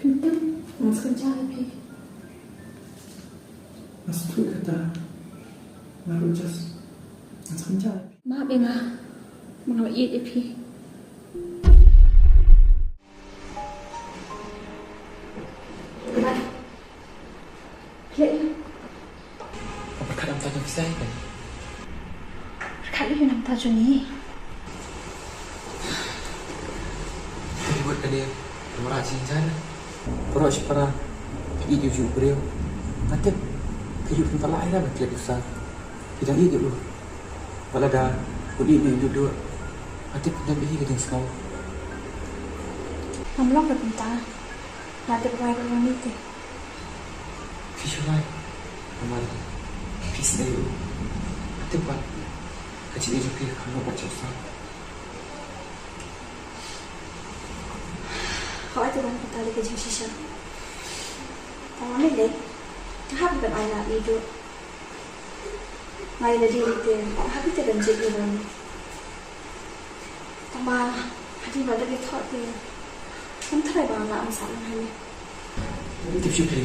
Pintu, mas kencang lagi. Mas tu kata, baru just mas kencang. Maaf ya nga, mga iit ipi. Baik, lihat. Apa kadang tak ada saya kan? Kali yun ang tajo ni. Jadi buat dia merah cincin, perut separa, itu juga beliau. Nanti hidup tempat lain lah macam besar. Tidak hidup lu. Kalau dah budi ni duduk, nanti punya bihi kita sekau. Namlok na punta. Nanti pagkaya ko lang dito. Visual, amal, peace day lu. Nanti buat kecil hidup dia kamu baca besar. Hỏi tôi đang tao đi cái gì sao? Tao nói đấy, hát bên ai là đi được. Ngày là đi tiền, hát biết tiền gì rồi. Tao ba, hát đi vào đây thọ tiền. Không thấy bà làm sao hay. Tiếp xúc đi,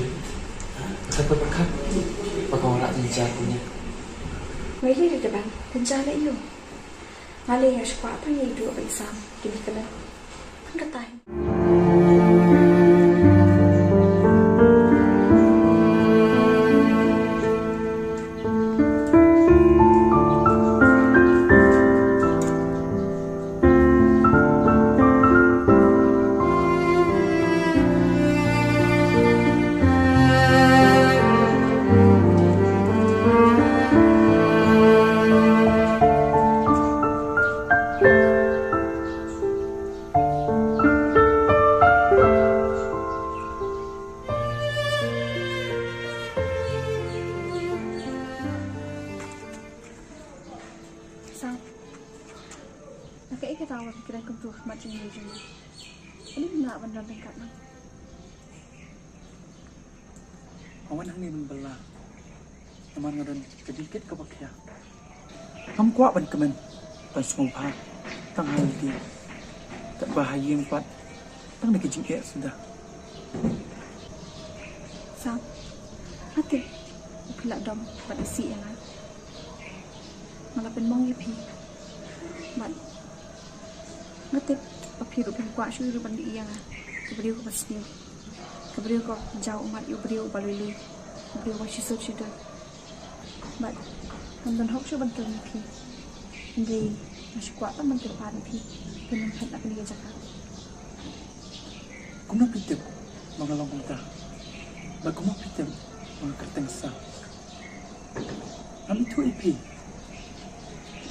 saya berkat, bagaimana nak bicara punya. Mấy lý được bạn, thân cha lấy yêu. Mà lên là quả bao nhiêu được vậy sao? Kì cái đó, không có tài. Sao? Nakaiika tawa pikiran kong tuwak macam ni Jun. Ini benar benar dekat nang. Awan hang ni belah. Teman ngaran sedikit kepakya. Kamu kuat ban kemen. Tan semua pah. Tang hal dia. Tak bahaya empat. Tang nak kejik sudah. Sao? Hati. Pelak dom pada si yang lain. Malah penmong ipi. Mat. Ngatip papiru pengkuat syuru bandi yang beriu ko pasniu. Beriu ko jauh umat yu beriu balulu. Beriu ko sisut situ. Mat. Handan hok syuru bantu ipi. Hindi masih kuat tak bantu pan ipi. Penang hat nak ni jaga. Kuna pitip mangalong kita. Baguma pitip mga kartengsa. Kami tu ipi.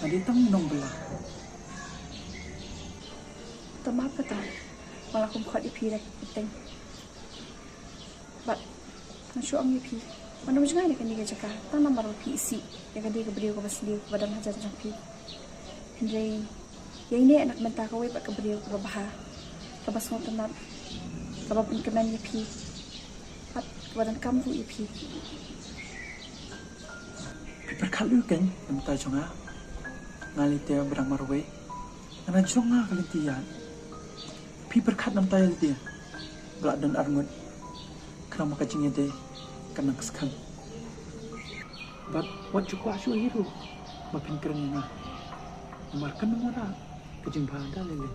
Ada tang nong belah. Maaf kata, malah aku kuat ipi lagi penting. But, nasyo ang ipi. Mana macam mana kan dia cakap, tanam baru ipi isi, yang dia keberiu ke pasliu ke badan hajar macam ipi. Jadi, yang ini anak mentah kau ipak keberiu ke bahar, ke basmo tenat, ke babin kenan ipi, at ke badan kamu ipi. Berkalu kan, nampak jonga. Ngalitia berang marwe, ngana jonga kalitia. Pi berkat nam tayo dia, belak dan arngut, kerana kacingnya dia, kena kesekam. But what cukup asu hiru, bapin kerana markan nomora, kacing bahada lele.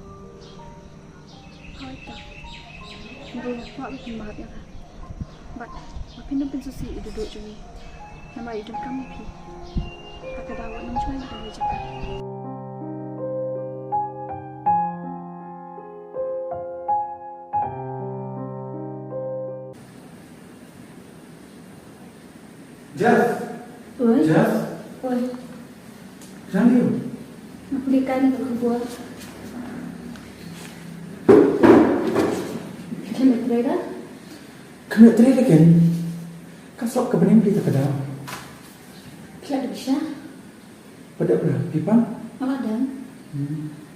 Kau itu, mungkin kuat lebih mahat ya kan. But, bapin nampin susi itu duduk jumi, nama itu kamu pi. Kakak dawat nam cuma nak dia cakap. Jeff. Oi. Jeff. Oi. Jangan. Aku belikan itu ke buah. Kena tereda? Kena tereda kan? Kasok ke benih kita kedai. Kena bisa? Pada berapa pipa? Malah dan.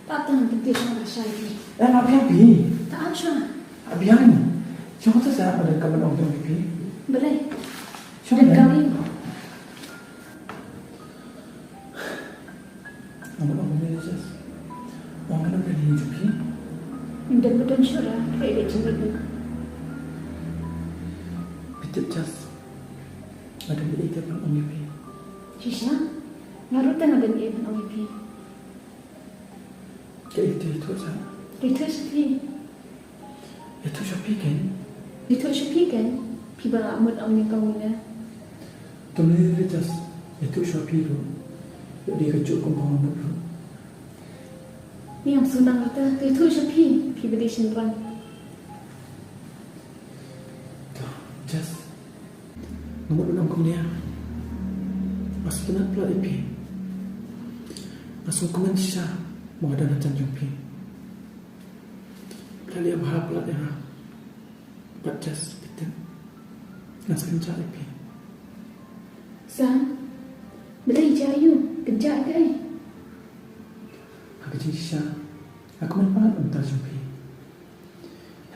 Tak tahan penting sama rasa ini. Apa yang pi? Tak ada. Abian. Cuma tu saya ada kabar orang tu pi. Boleh. Cuma Dan kali. Orang ni jelas. Orang kan berani pi. Dan betul syurah. Kayak dia cemil. Pitip jas. Ada ni ite pang umi pi. Shisha, ngaruh tan ada ni pun ong pi. Ke itu sa. Itu sepi. Itu siapa kan? Itu sepi kan? Pi bara amut ong ni kau ni. Tumili jas. Itu siapa itu? Dia kejuk kumpang amut tu. Ni yang sunang kita. Itu sepi. Pi beri senrang. Jas. Amut dalam kau ni. Masuk kena pula pi. Masuk komen sisa. Mau ada nak janjung pi. Kali yang berharap pula dia. But just pitip. Nas kencang pi. Sam, beri jayu. Kejap kan? Aku sisa. Aku manfaat entah jumpi.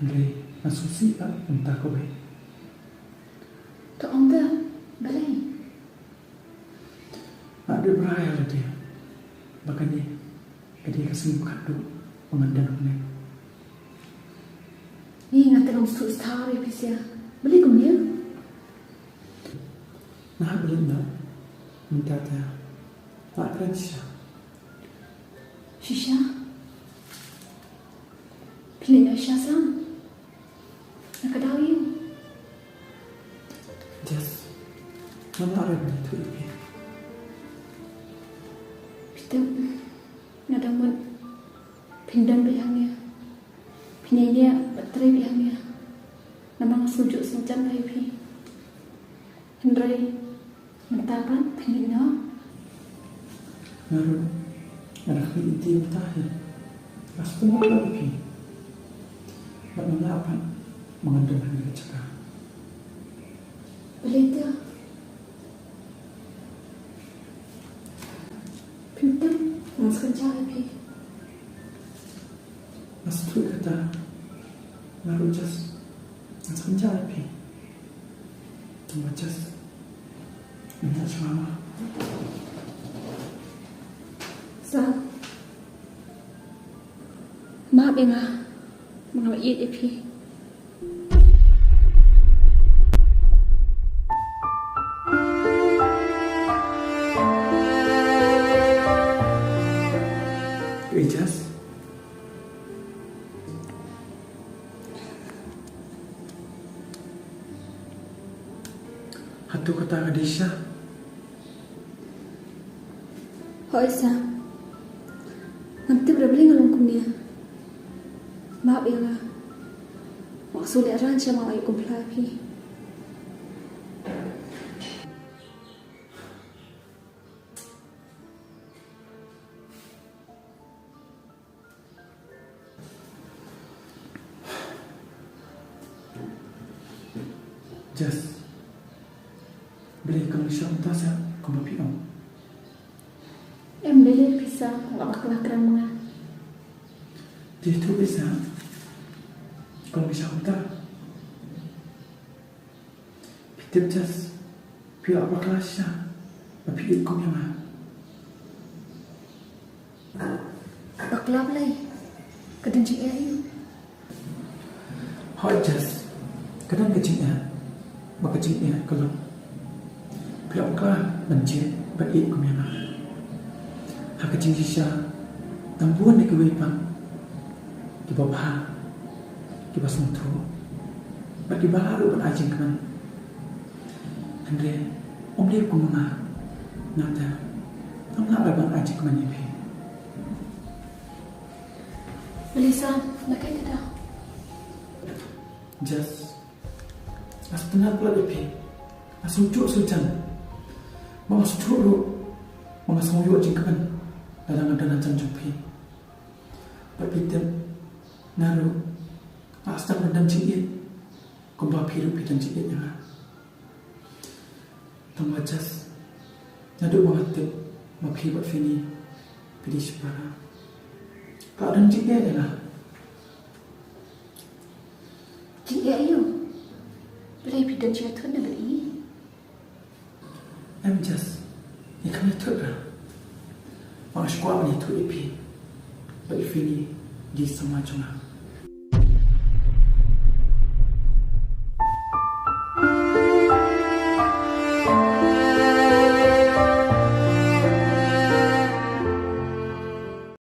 Henry, masuk si entah kau baik. Tak om dah. Beri. Ada beraya lah dia. Makanya dia kasih kado pengandang ni. Ni ngata om sut star episia. Beli kau ni? Nah belum dah. Minta dia. Tak keren sisa. Shisha. Pilih Aisyah Sam. Nak kadawi you. Just mana ada ni tu ipi. Kita nak dapat pindan bihangnya. Pinai dia baterai bihangnya. Namang sujuk senjang kayu pi. Henry mentapan pinai no. Naru anak ni inti mutahi. Pasti nak ipi. Bagaimana apa mengandung hari cakap. Boleh dia. Pintar masuk cari pi. Masuk tu kata. Naru just masuk cari pi. Cuma just minta selama. Sam. Maaf ya ngah. Mengalah iit pi. Just hatu kata Adisha. Hoi Sam. Nanti berbeli ngalung kumnia. Maaf ya ngah. Maksud dia rancang mau ayo kumpul pi. Just beli kamu siapa tasa kamu pion. Em beli pisah nggak bakal keramah. Dia tu bisa kamu siapa tak? Pitip just pion apa kelasnya? Tapi ikut yang mana? Baklap lagi. Kedenci ayu. Hot just kadang kecilnya. Makaciknya kalau pihak kah mencet baik kumena. Hak kecil sisa tambuan di kewipang di bawah di bawah sentuh bagi baru berajeng keman. Andre om dia kumena nada om nak abang ajeng keman ini. Melissa, nak kaya dah. Just as benar pula depi. As ujuk sujan. Mau sujuk lu. Mau semuyuk jingkapan. Dalam ada macam jumpi. Berpitem naru. As tak mendam cikit. Kumbah piru pidan cikit yang. Tunggu jas. Nadu mengatip. Mapi buat fini. Pilih separa. Keadaan cikit yang. Cikit ayu. Beli pidan jatuh nak beli. Em just ikan itu dah. Orang sekolah ni tu ipi. Bagi fini di semua jumlah.